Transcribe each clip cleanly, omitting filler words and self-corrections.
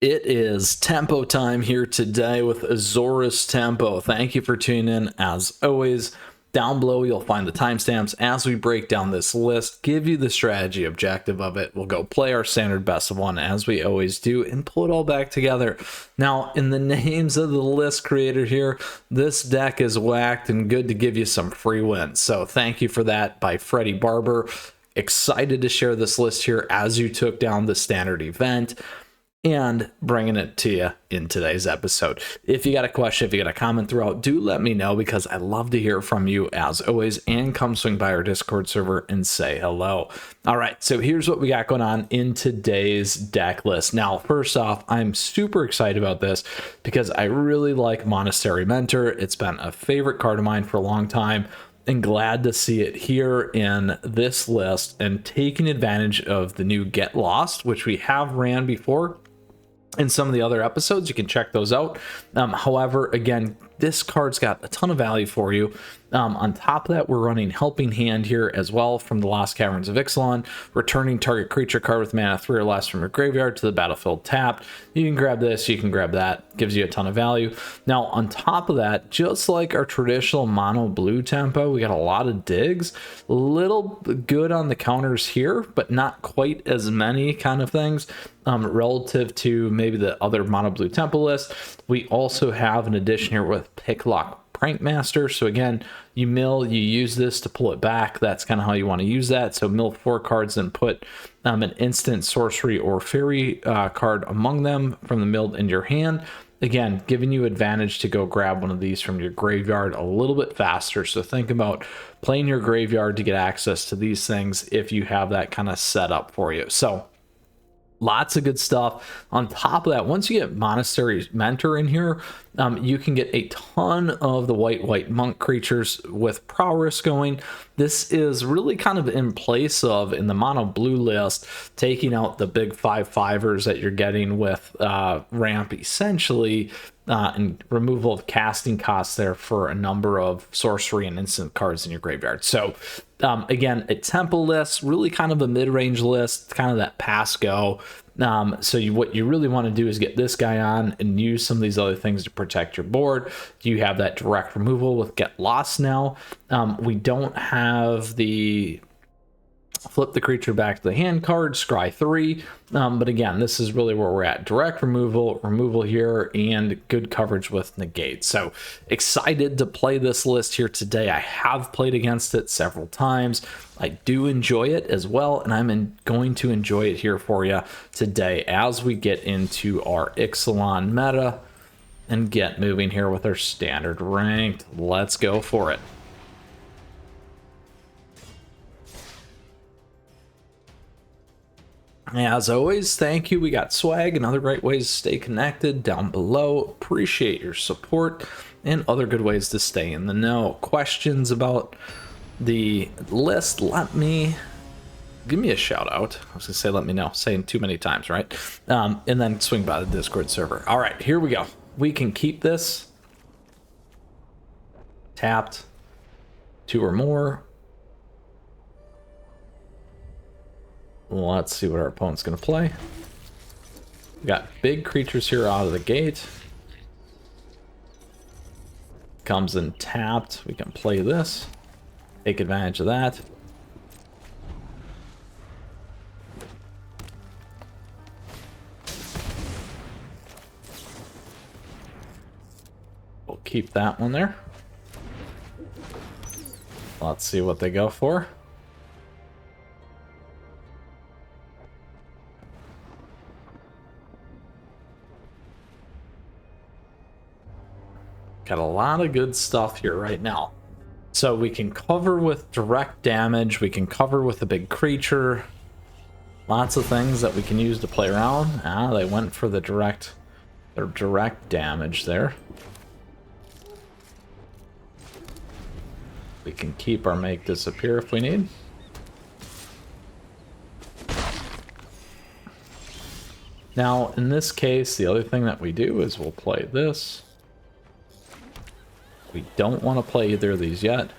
It is tempo time here today with Azorius Tempo. Thank you for tuning in. As always, down below you'll find the timestamps as we break down this list, give you the strategy objective of it. We'll go play our standard best of one as we always do and pull it all back together. Now, in the names of the list creator here, this deck is whacked and good to give you some free wins. So thank you for that by Freddie Barber. Excited to share this list here as you took down the standard event and bringing it to you in today's episode. If you got a question, if you got a comment throughout, do let me know because I love to hear from you as always, and come swing by our Discord server and say hello. All right, so here's what we got going on in today's deck list. Now, first off, I'm super excited about this because I really like Monastery Mentor. It's been a favorite card of mine for a long time, and glad to see it here in this list and taking advantage of the new Get Lost, which we have ran before in some of the other episodes. You can check those out. However, again, this card's got a ton of value for you. On top of that, we're running Helping Hand here as well from the Lost Caverns of Ixalan, returning target creature card with mana 3 or less from your graveyard to the battlefield tapped. You can grab this, you can grab that, gives you a ton of value. Now, on top of that, just like our traditional mono blue tempo, we got a lot of digs, little good on the counters here, but not quite as many kind of things relative to maybe the other mono blue tempo list. We also have an addition here with Picklock Prankmaster. So again, you mill, you use this to pull it back. That's kind of how you want to use that. So mill 4 cards and put an instant sorcery or fairy card among them from the milled into your hand. Again, giving you advantage to go grab one of these from your graveyard a little bit faster. So think about playing your graveyard to get access to these things if you have that kind of set up for you. So lots of good stuff. On top of that, once you get Monastery Mentor in here, you can get a ton of the white monk creatures with prowess going. This is really kind of in place of, in the mono blue list, taking out the big 5/5ers that you're getting with ramp essentially, and removal of casting costs there for a number of sorcery and instant cards in your graveyard. So again, a tempo list, really kind of a mid-range list, kind of that pass go. So what you really want to do is get this guy on and use some of these other things to protect your board. You have that direct removal with Get Lost now. We don't have the flip the creature back to the hand card, scry 3, but again, this is really where we're at. Direct removal here, and good coverage with negate. So excited to play this list here today. I have played against it several times. I do enjoy it as well, and I'm going to enjoy it here for you today as we get into our Ixalan meta and get moving here with our standard ranked. Let's go for it. As always, thank you. We got swag and other great ways to stay connected down below. Appreciate your support and other good ways to stay in the know. Questions about the list, give me a shout out. I was gonna say let me know, saying too many times, right? And then swing by the Discord server. All right, here we go. We can keep this tapped, 2 or more. Let's see what our opponent's going to play. We got big creatures here out of the gate. Comes in tapped. We can play this. Take advantage of that. We'll keep that one there. Let's see what they go for. Got a lot of good stuff here right now. So we can cover with direct damage. We can cover with a big creature. Lots of things that we can use to play around. They went for the direct damage there. We can keep our make disappear if we need. Now, in this case, the other thing that we do is we'll play this. We don't want to play either of these yet.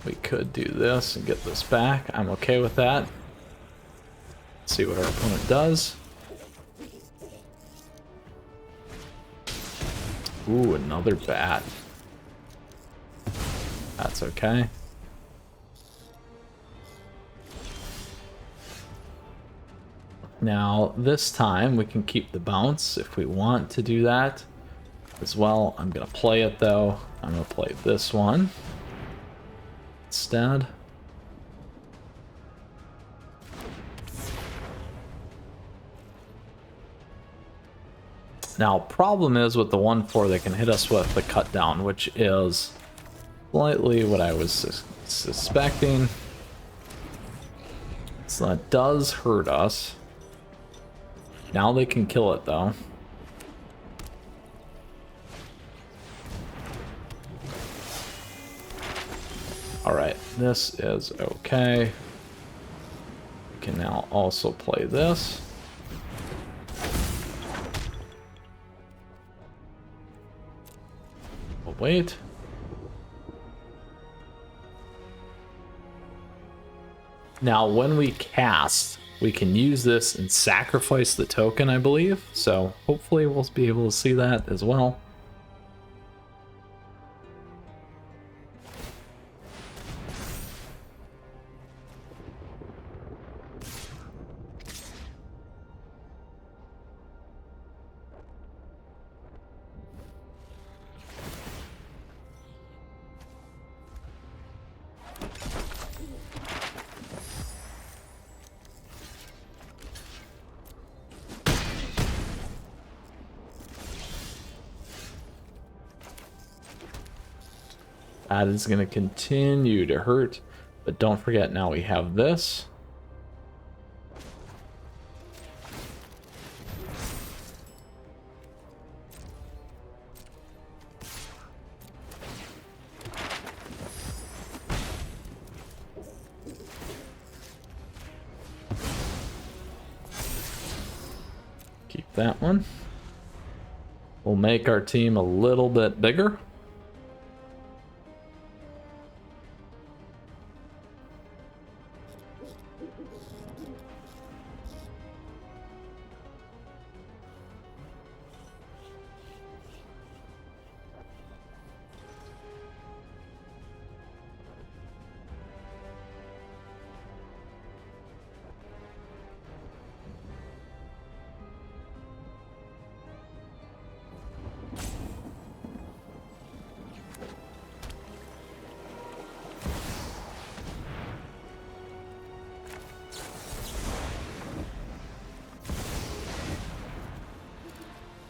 We could do this and get this back. I'm okay with that. Let's see what our opponent does. Ooh, another bat. That's okay. Now, this time we can keep the bounce if we want to do that as well. I'm going to play it though. I'm going to play this one instead. Now, problem is with the 1/4, they can hit us with the cut down, which is slightly what I was suspecting. So that does hurt us. Now they can kill it though. Alright, this is okay. We can now also play this. Oh, wait. Now, when we cast, we can use this and sacrifice the token, I believe. So hopefully we'll be able to see that as well. That is going to continue to hurt, but don't forget now we have this. Keep that one. We'll make our team a little bit bigger.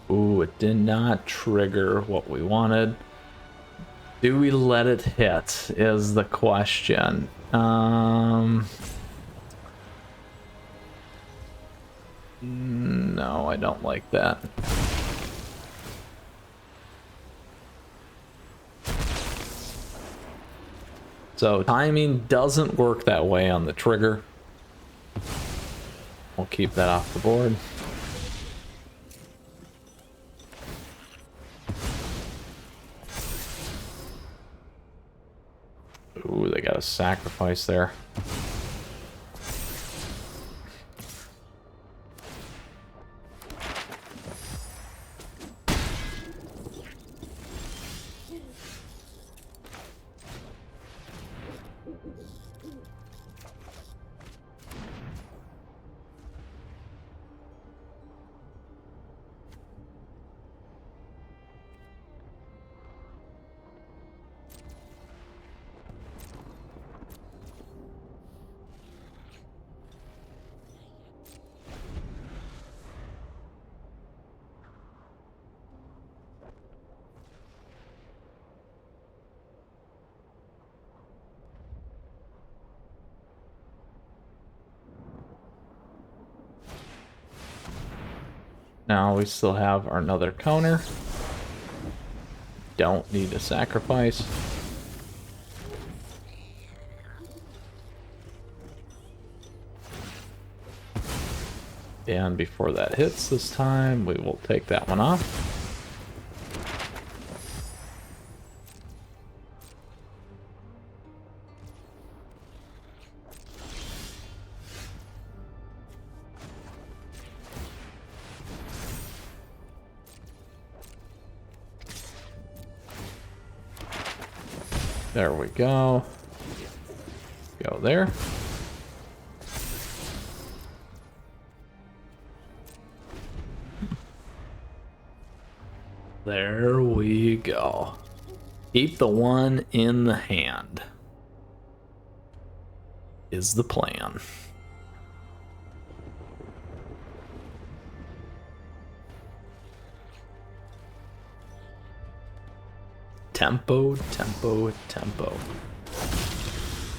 Ooh, it did not trigger what we wanted. Do we let it hit is the question. No, I don't like that. So timing doesn't work that way on the trigger. We'll keep that off the board. Ooh, they got a sacrifice there. Now we still have our another counter. Don't need a sacrifice. And before that hits this time, we will take that one off. There we go. Go there. There we go. Keep the one in the hand is the plan. Tempo, tempo, tempo.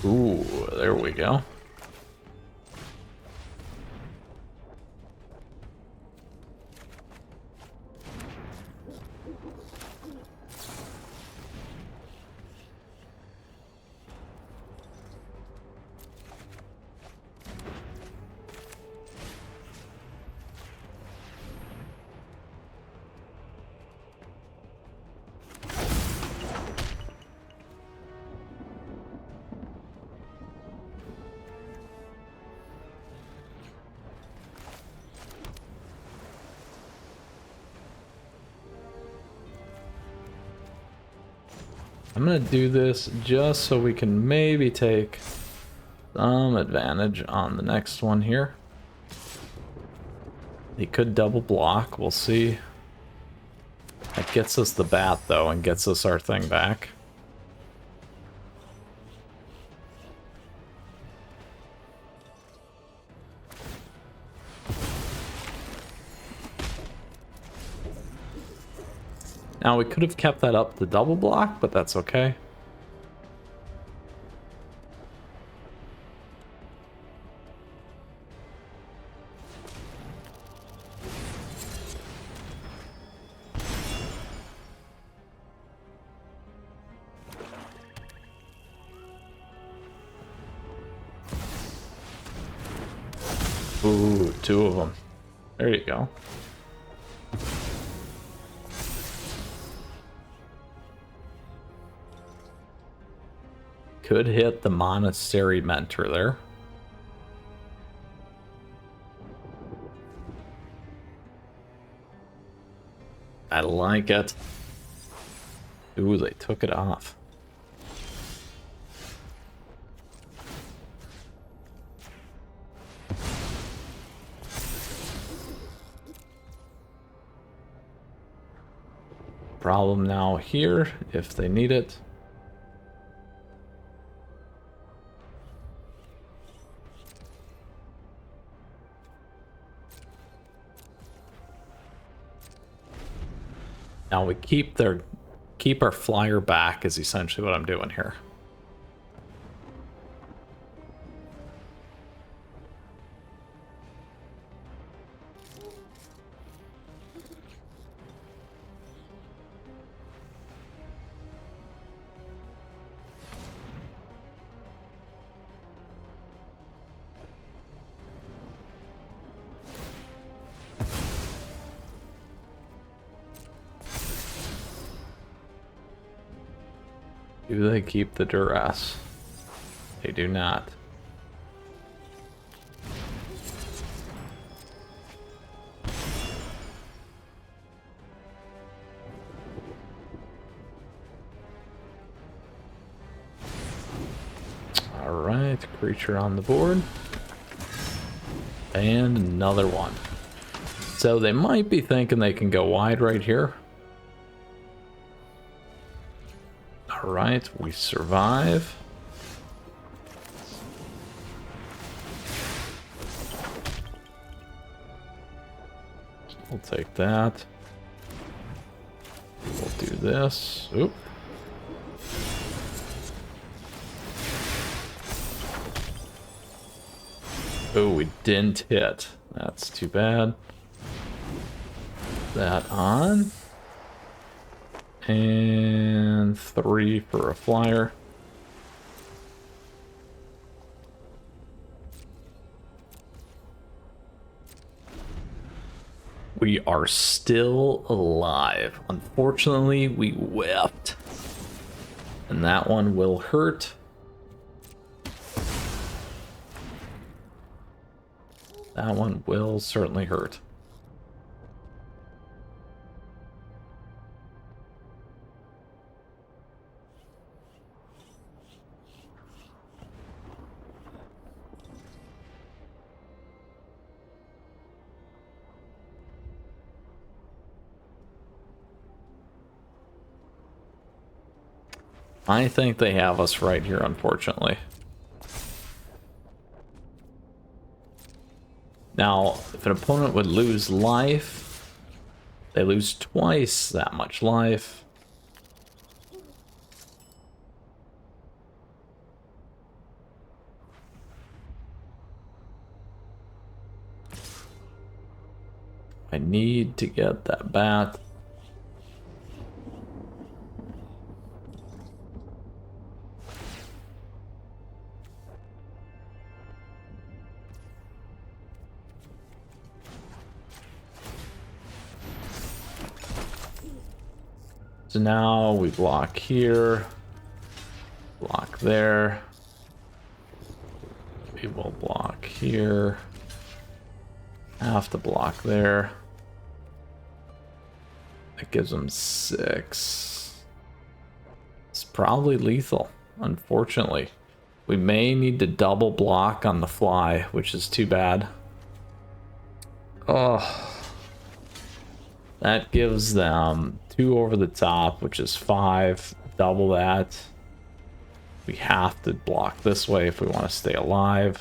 Ooh, there we go. I'm gonna do this just so we can maybe take some advantage on the next one here. He could double block, we'll see. That gets us the bat though and gets us our thing back. Now we could have kept that up to double block, but that's okay. Ooh, two of them. There you go. Could hit the Monastery Mentor there. I like it. Ooh, they took it off. Problem now here, if they need it. Now we keep our flyer back is essentially what I'm doing here. Do they keep the duress? They do not. All right, creature on the board. And another one. So they might be thinking they can go wide right here. Alright, we survive. We'll take that. We'll do this. Oop. Oh, we didn't hit. That's too bad. That on. And 3 for a flyer. We are still alive. Unfortunately, we whiffed. And that one will hurt. That one will certainly hurt. I think they have us right here, unfortunately. Now, if an opponent would lose life, they lose twice that much life. I need to get that bat. So now we block here, block there. We will block here. Have to block there. That gives them 6. It's probably lethal, unfortunately. We may need to double block on the fly, which is too bad. Oh. That gives them 2 over the top, which is 5. Double that. We have to block this way if we want to stay alive.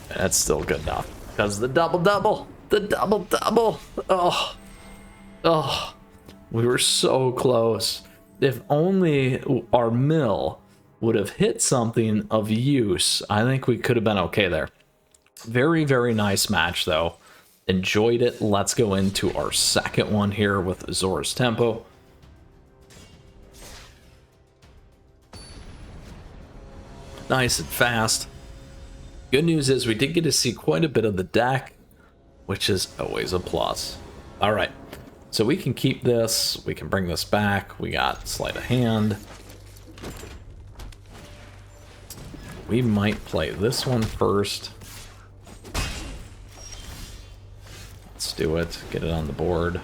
That's still good enough. Because the double-double! The double-double! Oh, we were so close. If only our mill would have hit something of use, I think we could have been okay there. Very, very nice match, though. Enjoyed it. Let's go into our second one here with Azorius Tempo. Nice and fast. Good news is we did get to see quite a bit of the deck, which is always a plus. All right, so we can keep this. We can bring this back. We got sleight of hand. We might play this one first. Let's do it. Get it on the board.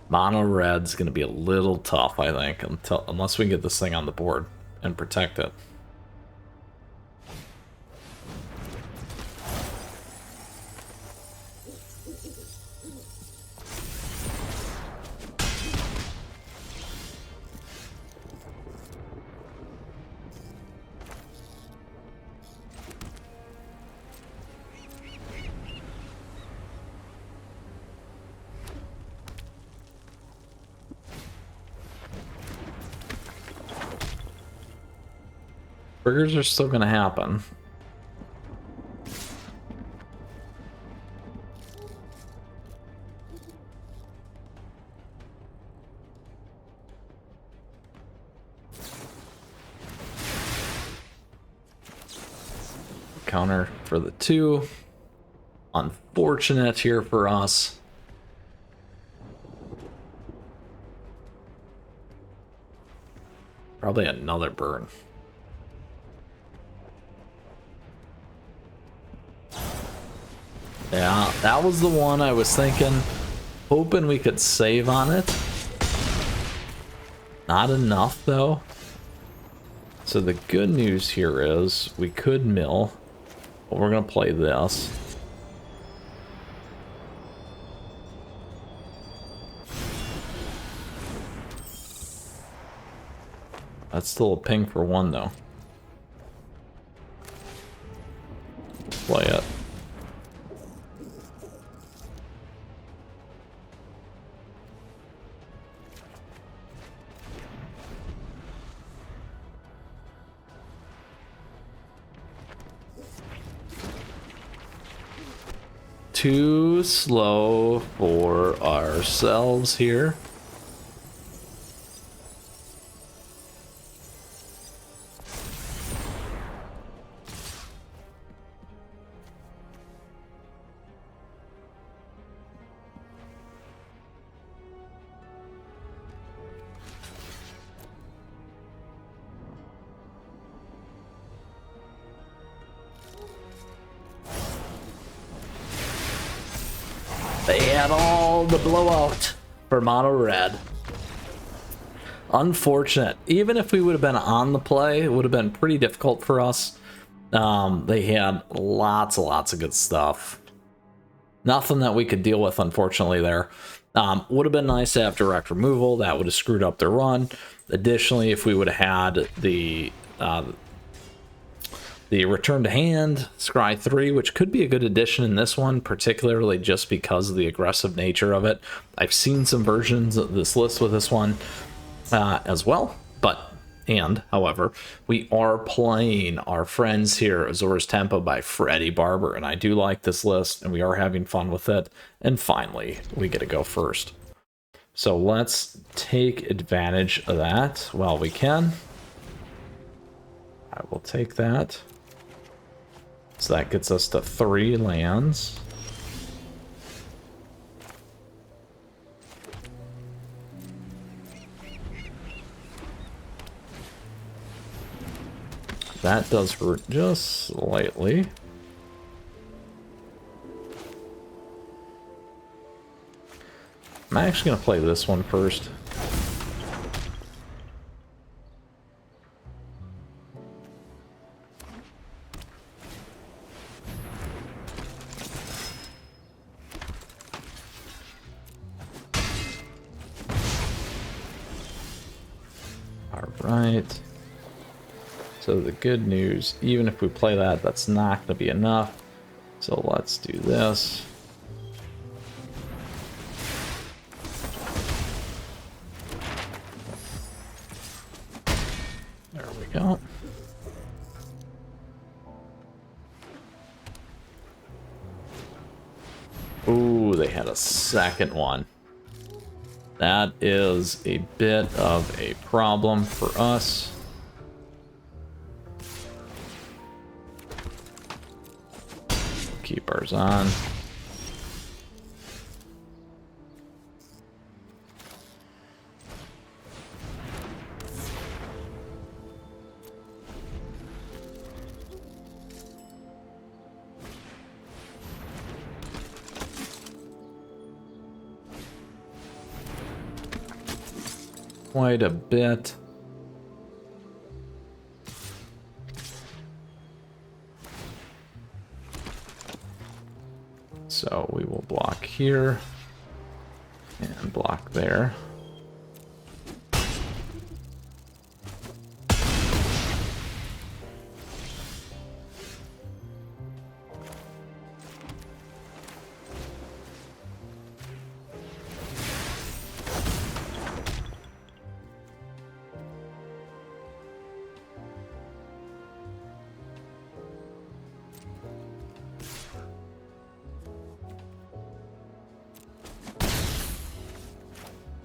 Mono red's going to be a little tough, I think, unless we get this thing on the board and protect it. Triggers are still going to happen. Counter for the 2. Unfortunate here for us. Probably another burn. Yeah, that was the one I was thinking, hoping we could save on it. Not enough, though. So the good news here is we could mill, but we're going to play this. That's still a ping for 1, though. Play it. Too slow for ourselves here. They had all the blowout for mono red. Unfortunate. Even if we would have been on the play, it would have been pretty difficult for us. They had lots and lots of good stuff. Nothing that we could deal with, unfortunately, there. Would have been nice to have direct removal. That would have screwed up their run. Additionally, if we would have had the return to hand, Scry 3, which could be a good addition in this one, particularly just because of the aggressive nature of it. I've seen some versions of this list with this one as well, however, we are playing our friends here, Azorius Tempo by Freddie Barber, and I do like this list, and we are having fun with it, and finally, we get to go first. So let's take advantage of that while we can. I will take that. So that gets us to 3 lands. That does hurt just slightly. I'm actually going to play this one first. All right. So the good news, even if we play that, that's not going to be enough. So let's do this. There we go. Ooh, they had a second one. That is a bit of a problem for us. Keep ours on. Quite a bit. So we will block here and block there.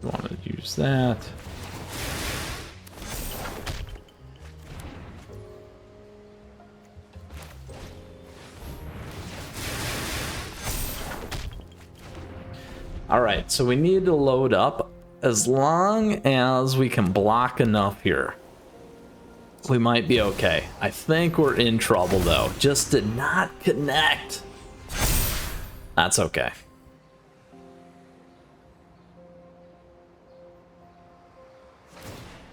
Want to use that. All right, so we need to load up. As long as we can block enough here, we might be okay. I think we're in trouble though. Just did not connect. That's okay.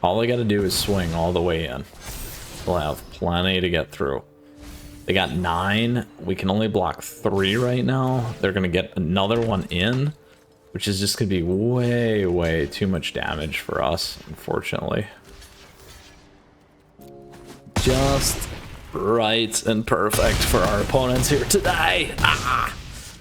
All I gotta do is swing all the way in. We'll have plenty to get through. They got 9. We can only block 3 right now. They're gonna get another one in, which is just gonna be way, way too much damage for us, unfortunately. Just right and perfect for our opponents here today.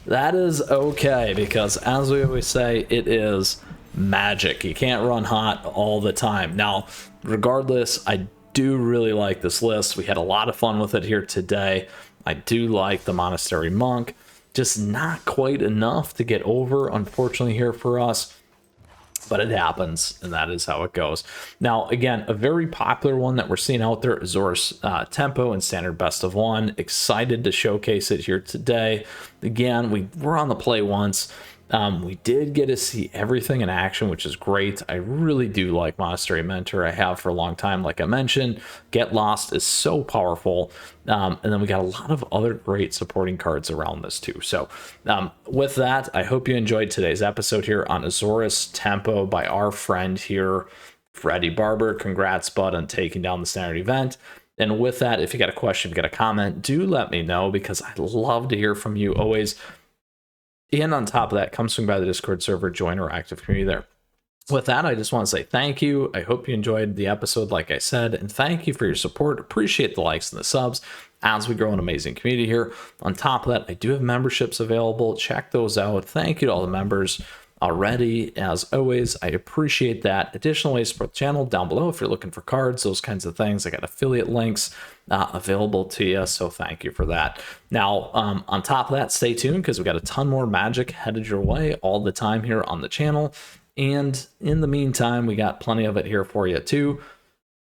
That is okay, because as we always say, it is magic. You can't run hot all the time. Now, regardless, I do really like this list. We had a lot of fun with it here today. I do like the Monastery Monk. Just not quite enough to get over, unfortunately, here for us. But it happens, and that is how it goes. Now, again, a very popular one that we're seeing out there, Azorius Tempo and Standard Best of 1. Excited to showcase it here today. Again, we were on the play once. We did get to see everything in action, which is great. I really do like Monastery Mentor. I have for a long time, like I mentioned. Get Lost is so powerful. And then we got a lot of other great supporting cards around this too. So with that, I hope you enjoyed today's episode here on Azorius Tempo by our friend here, Freddie Barber, congrats, bud, on taking down the standard event. And with that, if you got a question, if you got a comment, do let me know, because I love to hear from you always. And on top of that, come swing by the Discord server, join our active community there. With that, I just want to say thank you. I hope you enjoyed the episode, like I said, and thank you for your support. Appreciate the likes and the subs as we grow an amazing community here. On top of that, I do have memberships available. Check those out. Thank you to all the members already. As always, I appreciate that. Additional ways to support the channel down below if you're looking for cards, those kinds of things. I got affiliate links available to you, so thank you for that. Now, on top of that, stay tuned, because we got a ton more Magic headed your way all the time here on the channel. And in the meantime, we got plenty of it here for you too.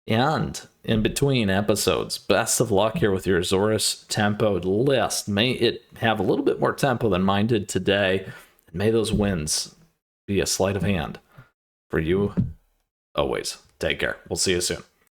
And in between episodes, best of luck here with your Azorius Tempo list. May it have a little bit more tempo than mine did today. And may those wins be a sleight of hand for you always. Take care. We'll see you soon.